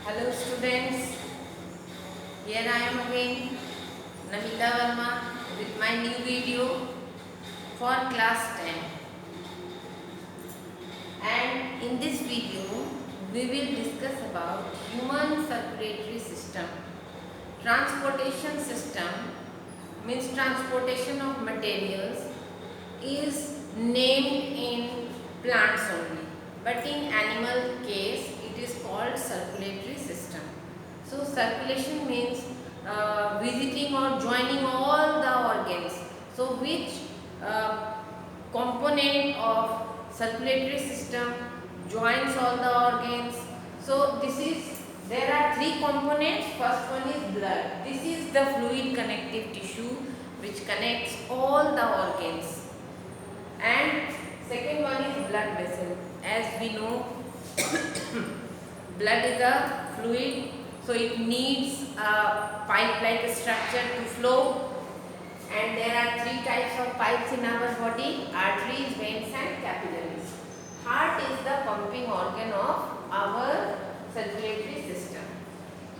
Hello students, here I am again, Namita Verma with my new video for class 10. And in this video, we will discuss about human circulatory system. Transportation system means transportation of materials is named in plants only, but in animal case it is called circulatory system. So circulation means visiting or joining all the organs. So which component of circulatory system joins all the organs? So there are three components. First one is blood. This is the fluid connective tissue which connects all the organs. And second one is blood vessel. As we know, blood is a fluid, so it needs a pipe-like structure to flow. And there are three types of pipes in our body: arteries, veins and capillaries. Heart is the pumping organ of our circulatory system.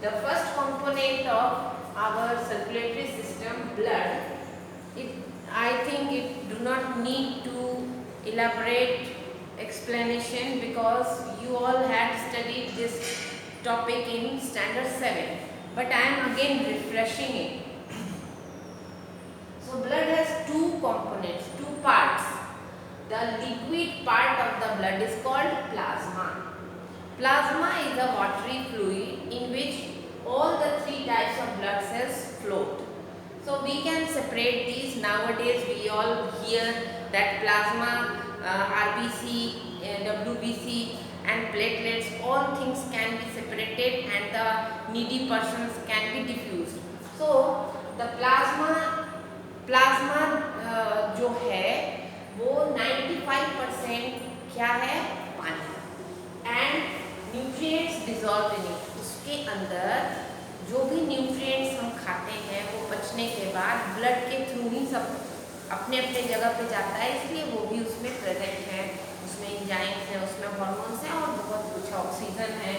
The first component of our circulatory system, blood, I think it do not need to elaborate explanation because you all had studied this topic in standard 7, but I am again refreshing it. So blood has two components, two parts. The liquid part of the blood is called plasma. Plasma is a watery fluid in which all the three types of blood cells float. So we can separate these. Nowadays we all hear that plasma, RBC, WBC and platelets, all things can be separated and the needy persons can be diffused. So the plasma जो है वो 95% क्या है, पानी, and nutrients dissolve in it. उसके अंदर जो भी न्यूट्रिएंट्स हम खाते हैं वो पचने के बाद ब्लड के थ्रू ही सब अपने अपने जगह पे जाता है, इसलिए वो भी उसमें प्रेजेंट है. उसमें एंजाइम्स हैं, उसमें हार्मोन्स हैं और बहुत कुछ, ऑक्सीजन है,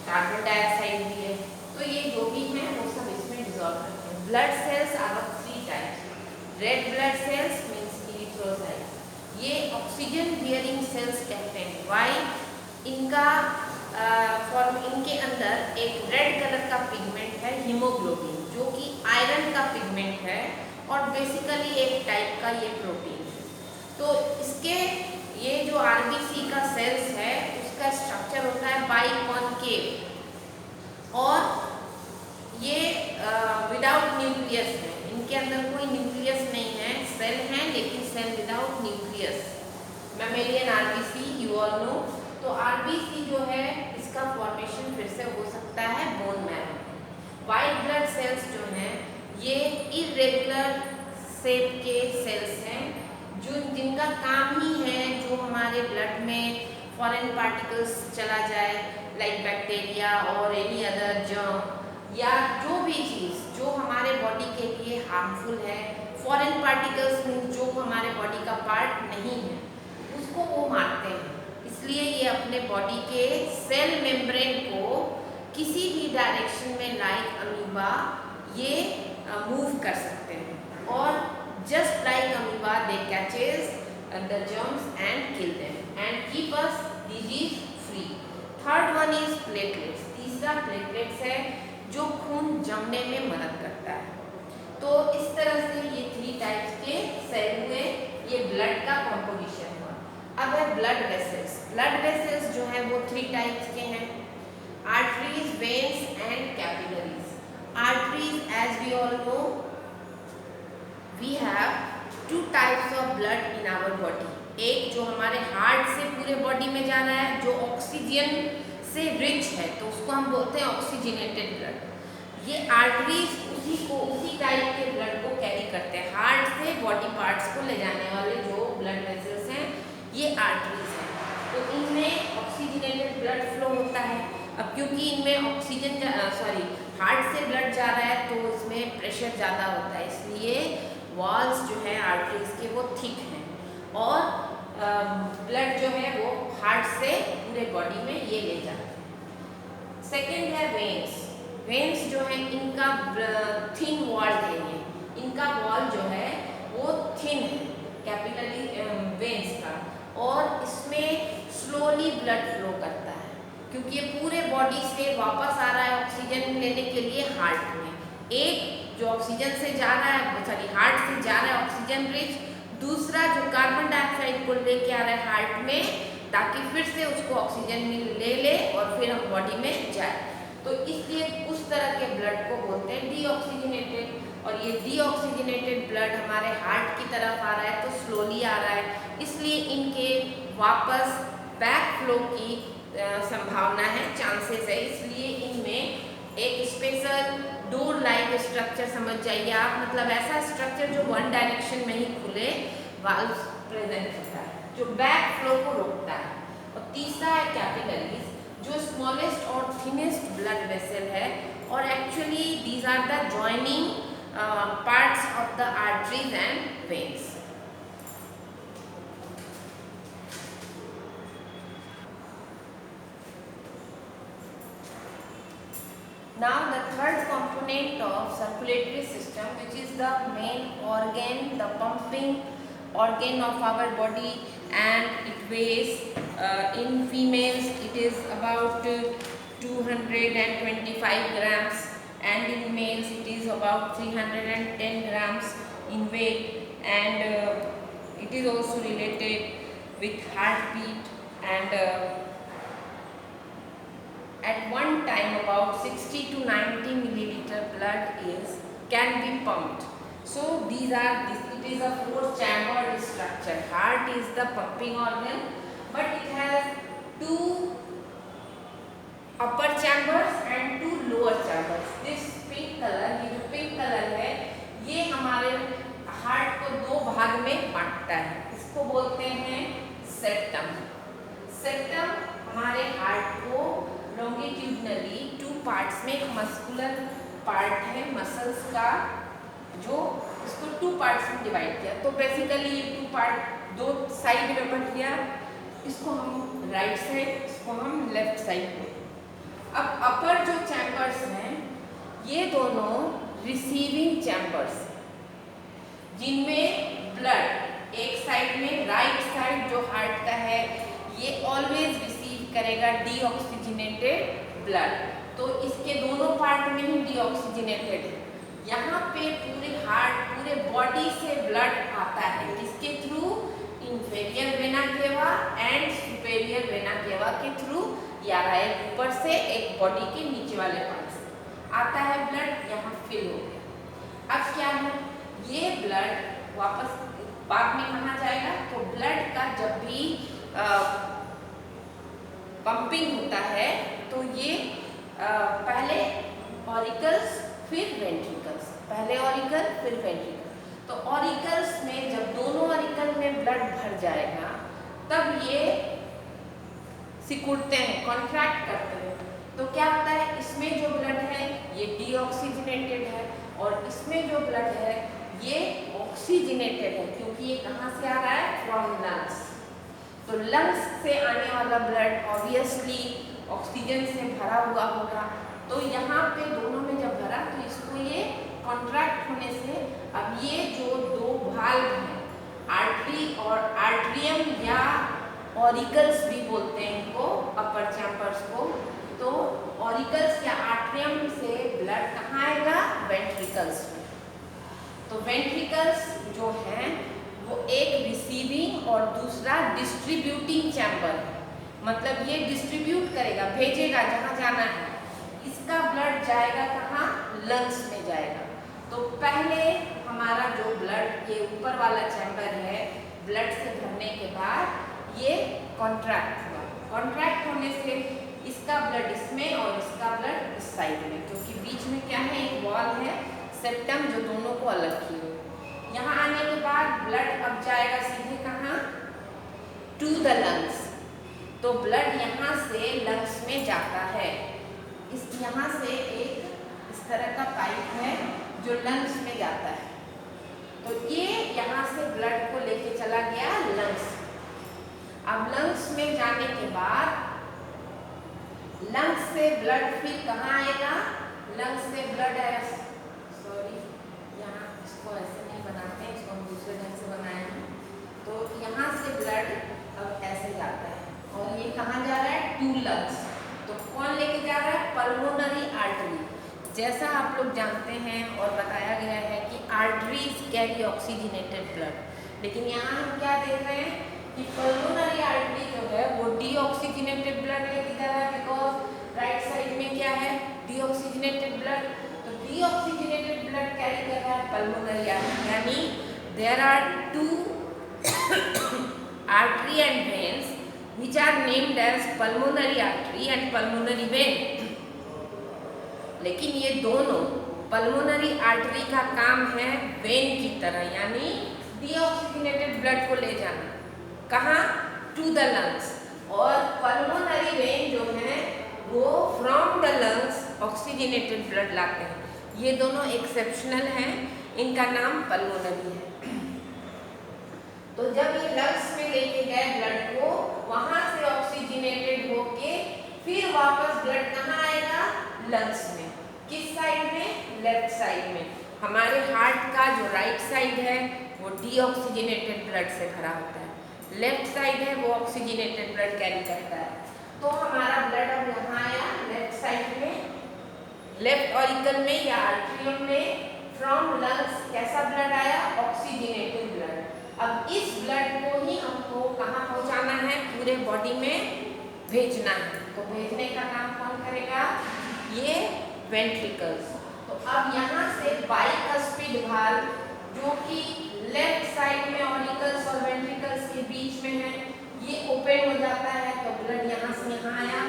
कार्बन डाइऑक्साइड भी है. तो ये जो भी है वो सब इसमें डिसॉल्व करते हैं. Blood cells are of three types. Red blood cells means erythrocyte, ये ऑक्सीजन बियरिंग सेल्स कहते हैं. वाई? इनका इनके अंदर एक रेड कलर का पिगमेंट है, हीमोग्लोबिन, जो कि आयरन का पिगमेंट है और बेसिकली एक टाइप का ये प्रोटीन है. तो इसके ये जो आरबीसी का सेल्स है उसका स्ट्रक्चर होता है बाइकॉन्केव और ये विदाउट न्यूक्लियस है. इनके अंदर कोई न्यूक्लियस नहीं है, सेल हैं लेकिन cell without nucleus. Mammalian RBC you all know. तो आरबीसी जो है इसका फॉर्मेशन फिर से हो सकता है bone marrow. White blood cells जो हैं ये इरेगुलर शेप के सेल्स हैं जिनका काम ही है जो हमारे ब्लड में फॉरेन पार्टिकल्स चला जाए, लाइक बैक्टीरिया और एनी अदर जर्म या जो भी चीज़ जो हमारे बॉडी के लिए हार्मफुल है, फॉरेन पार्टिकल्स मीन्स जो हमारे बॉडी का पार्ट नहीं है, उसको वो मारते हैं. इसलिए ये अपने बॉडी के सेल मेम्ब्रेन को किसी भी डायरेक्शन में लाइक अमीबा ये मूव कर सकते हैं और just like amoeba they catches the germs and kill them and keep us disease free. Third one is platelets. तीसरा प्लेटलेट्स है जो खून जमने में मदद करता है. तो इस तरह से ये थ्री टाइप्स के सेल हुए. ये ब्लड का कॉम्पोजिशन हुआ. अब है ब्लड वेसल्स. ब्लड वेसल्स जो है वो थ्री टाइप्स के हैं: arteries, veins and capillaries. Arteries, as we all know, we have two types of blood in our body. एक जो हमारे हार्ट से पूरे बॉडी में जा रहा है, जो ऑक्सीजन से रिच है, तो उसको हम बोलते हैं ऑक्सीजनेटेड ब्लड. ये आर्टरीज उसी टाइप के ब्लड को कैरी करते हैं. हार्ट से बॉडी पार्ट्स को ले जाने वाले जो ब्लड वेसल्स हैं ये आर्टरीज हैं. तो इनमें ऑक्सीजनेटेड ब्लड फ्लो होता है. अब क्योंकि इनमें हार्ट से ब्लड जा रहा है तो इसमें प्रेशर ज़्यादा होता है, इसलिए वॉल्स जो है आर्टरीज के वो थिक हैं और ब्लड जो है वो हार्ट से पूरे बॉडी में ये ले जाते हैं. सेकेंड है वेन्स। वेन्स जो है इनका थिन वॉल है, ये इनका वॉल जो है वो थिन है कैपिलरी वेन्स का, और इसमें स्लोली ब्लड फ्लो करता है क्योंकि ये पूरे बॉडी से वापस आ रहा है ऑक्सीजन लेने के लिए हार्ट में। एक जो ऑक्सीजन से जा रहा है, सॉरी हार्ट से जा रहा है ऑक्सीजन रिच, दूसरा जो कार्बन डाइऑक्साइड को लेके आ रहा है हार्ट में ताकि फिर से उसको ऑक्सीजन ले ले और फिर हम बॉडी में जाए। तो इसलिए उस तरह के ब्लड को बोलते हैं डीऑक्सीजनेटेड, और ये डीऑक्सीजनेटेड ब्लड हमारे हार्ट की तरफ आ रहा है तो स्लोली आ रहा है, इसलिए इनके वापस बैक फ्लो की संभावना है, चांसेस है। इसलिए इनमें एक स्पेशल डोर लाइक स्ट्रक्चर समझ जाइए आप, मतलब ऐसा स्ट्रक्चर जो वन डायरेक्शन में ही खुले वाल्व प्रेजेंट होता है जो बैक फ्लो को रोकता है। और तीसरा है कैपिलरीज, जो स्मॉलेस्ट और थिनेस्ट ब्लड वेसल है, और actually these are the joining parts of the arteries and veins. Now the third component of circulatory system, which is the main organ, the pumping organ of our body, and it weighs in females it is about 225 grams, and in males it is about 310 grams in weight, and it is also related with heartbeat, and at one time about 60 to 90 milliliter blood can be pumped. So these are it is a four chambered structure. Heart is the pumping organ, but it has two upper chambers and two lower chambers. This pink color, ये जो pink color है, ये हमारे heart को दो भाग में बांटता है, इसको बोलते हैं सेप्टम। सेप्टम हमारे हार्ट को लॉन्गिट्यूडनली टू पार्ट्स में, एक मस्कुलर पार्ट है मसल्स का जो इसको टू पार्ट्स में डिवाइड किया, तो बेसिकली ये टू पार्ट दो साइड में बट गया, इसको हम राइट साइड, इसको हम लेफ्ट साइड में। अब अपर जो चैम्बर्स हैं ये दोनों रिसीविंग चैम्बर्स, जिनमें ब्लड एक साइड में, राइट साइड जो हार्ट का है ये ऑलवेज करेगा डीऑक्सीजनेटेड ब्लड, तो इसके दोनों पार्ट में ही डीऑक्सीजनेटेड है। यहाँ पे पूरे हार्ट, पूरे बॉडी से ब्लड आता है, किसके through? Inferior vena cava and superior vena cava के थ्रू, या एक ऊपर से एक बॉडी के नीचे वाले पार्ट से आता है ब्लड, यहाँ फिल हो गया। अब क्या है, ये ब्लड वापस बाद में कहाँ जाएगा? तो ब्लड का जब भी पंपिंग होता है तो ये पहले ऑरिकल्स फिर वेंट्रिकल्स, पहले ऑरिकल फिर वेंट्रिकल, तो ऑरिकल्स में जब दोनों ऑरिकल में ब्लड भर जाएगा तब ये सिकुड़ते हैं, कॉन्ट्रैक्ट करते हैं, तो क्या होता है, इसमें जो ब्लड है ये डीऑक्सीजनेटेड है और इसमें जो ब्लड है ये ऑक्सीजनेटेड है, क्योंकि ये कहाँ से आ रहा है? From lungs. तो लंग्स से आने वाला ब्लड ऑब्वियसली ऑक्सीजन से भरा हुआ होगा, तो यहाँ पे दोनों में जब भरा तो इसको ये कॉन्ट्रैक्ट होने से अब ये जो दो वाल्व हैं, आर्टरी और आर्ट्रियम या ऑरिकल्स भी बोलते हैं इनको, अपर चैम्बर्स को, तो ऑरिकल्स या आर्ट्रियम से ब्लड कहाँ आएगा? वेंट्रिकल्स में। तो वेंट्रिकल्स जो हैं वो एक रिसीविंग और दूसरा डिस्ट्रीब्यूटिंग चैम्बर है, मतलब ये डिस्ट्रीब्यूट करेगा, भेजेगा जहाँ जाना है। इसका ब्लड जाएगा कहाँ? लंग्स में जाएगा। तो पहले हमारा जो ब्लड ये ऊपर वाला चैम्बर है, ब्लड से भरने के बाद ये कॉन्ट्रैक्ट हुआ, कॉन्ट्रैक्ट होने से इसका ब्लड इसमें और इसका ब्लड इस साइड में, क्योंकि बीच में क्या है? एक वॉल है सेप्टम जो दोनों को अलग किए। यहाँ आने के बाद ब्लड अब जाएगा सीधे कहाँ? To the lungs. तो ब्लड यहाँ से लंग्स में जाता है, इस यहाँ से एक इस तरह का पाइप है जो लंग्स में जाता है, तो ये यहाँ से ब्लड को लेके चला गया लंग्स। अब लंग्स में जाने के बाद लंग्स से ब्लड फिर कहाँ आएगा, लंग्स से ब्लड आया, सॉरी यहाँ इसको ऐसे नहीं बनाते हैं, इसको हम दूसरे ढंग से बनाए हैं। तो यहाँ से ब्लड अब ऐसे जाता है और ये कहाँ जा रहा है, टू लंग्स। तो कौन लेके जा रहा है, पल्मोनरी आर्टरी। जैसा आप लोग जानते हैं और बताया गया है कि आर्टरीज कैरी ऑक्सीजनेटेड ब्लड, लेकिन यहाँ हम क्या देख रहे हैं कि पल्मोनरी आर्टरी जो है वो डीऑक्सीजनेटेड ब्लड लेके जा रहा है, बिकॉज राइट साइड में क्या है, डीऑक्सीजनेटेड ब्लड। तो डीऑक्सीजनेटेड ब्लड कैरी कर रहा है पल्मोनरी आर्टरी, यानी there are two artery and veins which are named as pulmonary artery and pulmonary vein। लेकिन ये दोनों पल्मोनरी आर्टरी का काम है वेन की तरह, यानी डीऑक्सीजनेटेड ब्लड को ले जाना कहाँ, टू द लंग्स। और पल्मोनरी वेन जो है वो from the lungs oxygenated blood लाते हैं। ये दोनों एक्सेप्शनल हैं, इनका नाम पल्मोनरी है। तो जब ये लंग्स में लेके गए ब्लड को, वहां से ऑक्सीजनेटेड होके फिर वापस ब्लड कहाँ आएगा, लंग्स में। किस साइड में, लेफ्ट साइड में। हमारे हार्ट का जो राइट साइड है वो डीऑक्सीजनेटेड ब्लड से भरा होता है, लेफ्ट साइड है वो ऑक्सीजनेटेड ब्लड कैरी करता है। तो हमारा ब्लड अब यहाँ आया लेफ्ट साइड में, लेफ्ट ऑरिकल में या आर्टरियम में, फ्रॉम लंग्स कैसा ब्लड आया, ऑक्सीजनेटेड ब्लड। अब इस ब्लड को ही हमको कहाँ पहुँचाना है, पूरे बॉडी में भेजना है। तो भेजने का काम कौन करेगा, ये वेंट्रिकल्स। तो अब यहाँ से बाइकस्पिड वाल्व जो कि लेफ्ट साइड में ऑरिकल्स और वेंट्रिकल्स के बीच में है, ये ओपन हो जाता है। तो ब्लड यहाँ से यहाँ आया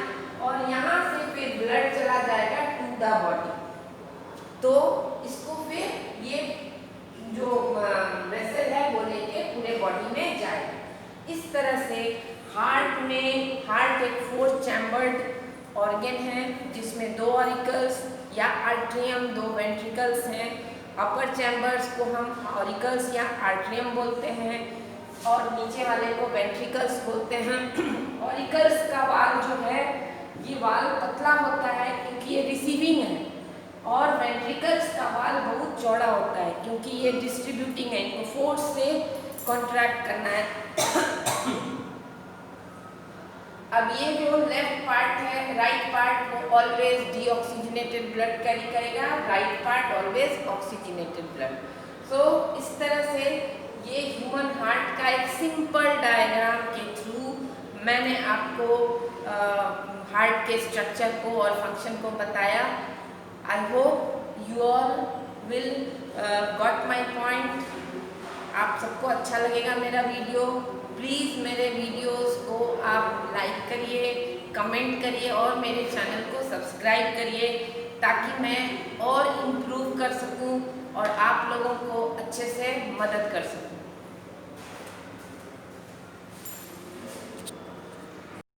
और यहाँ से फिर ब्लड चला जाएगा टू द बॉडी। तो इसको फिर ये जो वेसल है वो लेके पूरे बॉडी में जाएगा। इस तरह से हार्ट में, हार्ट एक 4 चैम्बर्ड ऑर्गन है जिसमें 2 ऑरिकल्स या आर्ट्रियम, 2 वेंट्रिकल्स हैं। अपर चैम्बर्स को हम ऑरिकल्स या आर्ट्रियम बोलते हैं और नीचे वाले को वेंट्रिकल्स बोलते हैं। ऑरिकल्स का वाल जो है ये वाल पतला होता है क्योंकि ये रिसीविंग है, और वेंट्रिकल्स का वाल बहुत चौड़ा होता है क्योंकि ये डिस्ट्रीब्यूटिंग है, इनको फोर्स से कॉन्ट्रैक्ट करना है। अब ये जो लेफ्ट पार्ट है, राइट पार्ट वो ऑलवेज डीऑक्सीजनेटेड ब्लड कैरी करेगा, right part always oxygenated blood. So इस तरह से ये ह्यूमन हार्ट का एक सिंपल डायग्राम के थ्रू मैंने आपको हार्ट के स्ट्रक्चर को और फंक्शन को बताया। I hope you all will got my point। आप सबको अच्छा लगेगा मेरा वीडियो। प्लीज़ मेरे वीडियोस को आप लाइक करिए, कमेंट करिए और मेरे चैनल को सब्सक्राइब करिए ताकि मैं और इम्प्रूव कर सकूं और आप लोगों को अच्छे से मदद कर सकूं।